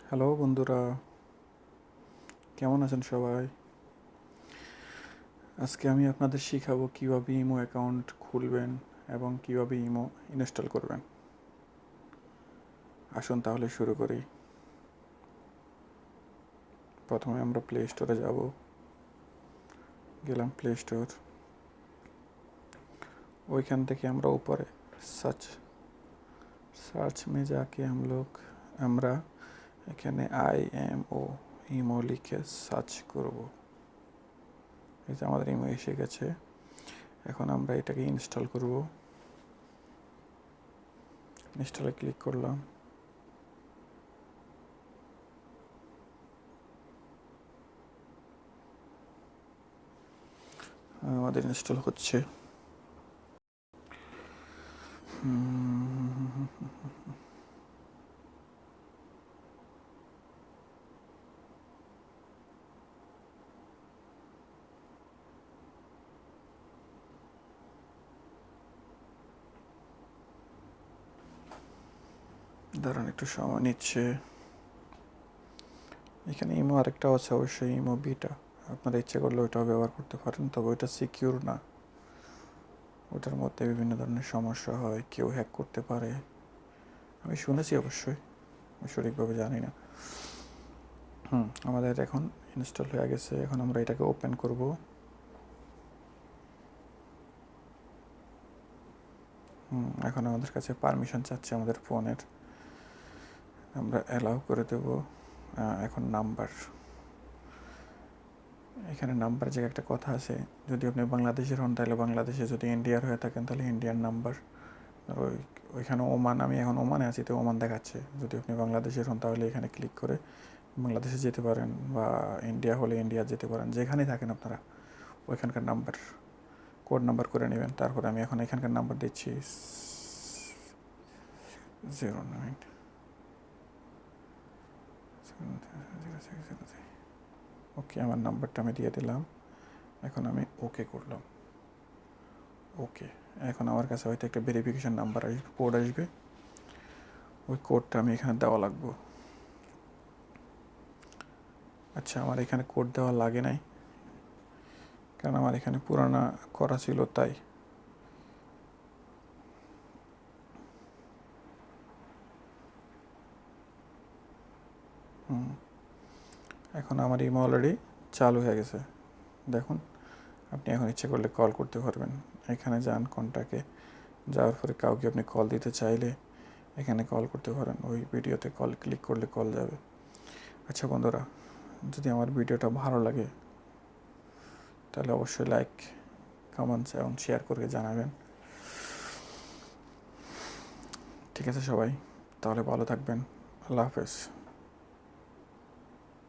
Hello বন্ধুরা, কেমন আছেন সবাই? আজকে আমি আপনাদের শিখাবো কীভাবে ইমো অ্যাকাউন্ট খুলবেন এবং কীভাবে ইমো ইনস্টল করবেন। আসুন তাহলে শুরু করি। প্রথমে আমরা প্লে স্টোরে যাব। গেলাম প্লে স্টোর। ওইখান থেকে আমরা উপরে সার্চ সার্চ মে যাকে আমরা এখানে IMO ইমো লিখে সার্চ করব। এই যে আমাদের ইমো এসে গেছে। এখন আমরা এটাকে ইনস্টল করব। ইনস্টলে ক্লিক করলাম। আমাদের ইনস্টল হচ্ছে। দাঁড়ান, একটু সময় নিচ্ছে। এখানে ইমো আরেকটা আছে, অবশ্যই ইমো বিটা। আপনারা ইচ্ছে করলে ওইটাও ব্যবহার করতে পারেন, তবে ওইটা সিকিউর না। ওটার মধ্যে বিভিন্ন ধরনের সমস্যা হয়, কেউ হ্যাক করতে পারে। আমি শুনেছি, অবশ্যই আমি সঠিকভাবে জানি না। আমাদের এখন ইনস্টল হয়ে গেছে। এখন আমরা এটাকে ওপেন করব। এখন আমাদের কাছে পারমিশন চাচ্ছে আমাদের ফোনের। আমরা অ্যালাউ করে দেব। এখন নাম্বার, এখানে নাম্বার জায়গায় একটা কথা আছে, যদি আপনি বাংলাদেশের হন তাহলে বাংলাদেশে, যদি ইন্ডিয়ার হয়ে থাকেন তাহলে ইন্ডিয়ান নাম্বার। ওইখানে ওমান, আমি এখন ওমানে আছি তো ওমান দেখাচ্ছে। যদি আপনি বাংলাদেশের হন তাহলে এখানে ক্লিক করে বাংলাদেশে যেতে পারেন, বা ইন্ডিয়া হলে ইন্ডিয়া যেতে পারেন। যেখানেই থাকেন আপনারা ওইখানকার নাম্বার কোড নাম্বার করে নেবেন। তারপরে আমি এখন এখানকার নাম্বার দিচ্ছি 09 ওকে, আমার নাম্বারটা আমি দিয়ে দিলাম। এখন আমি ওকে করলাম। ওকে, এখন আমার কাছে হয়তো একটা ভেরিফিকেশান নাম্বার আসবে, কোড আসবে। ওই কোডটা আমি এখানে দেওয়া লাগবে। আচ্ছা, আমার এখানে কোড দেওয়া লাগে নাই, কারণ আমার এখানে পুরানা করা ছিল তাই। এখন আমার ইমো অলরেডি চালু হয়ে গেছে। দেখুন, আপনি এখন ইচ্ছে করলে কল করতে পারবেন। এখানে যান কন্ট্যাক্টে, যাওয়ার পরে কাউকে আপনি কল দিতে চাইলে এখানে কল করতে পারেন। ওই ভিডিওতে কল ক্লিক করলে কল যাবে। আচ্ছা বন্ধুরা, যদি আমার ভিডিওটা ভালো লাগে তাহলে অবশ্যই লাইক, কমেন্টস এবং শেয়ার করে জানাবেন। ঠিক আছে সবাই, তাহলে ভালো থাকবেন। আল্লাহ হাফেজ।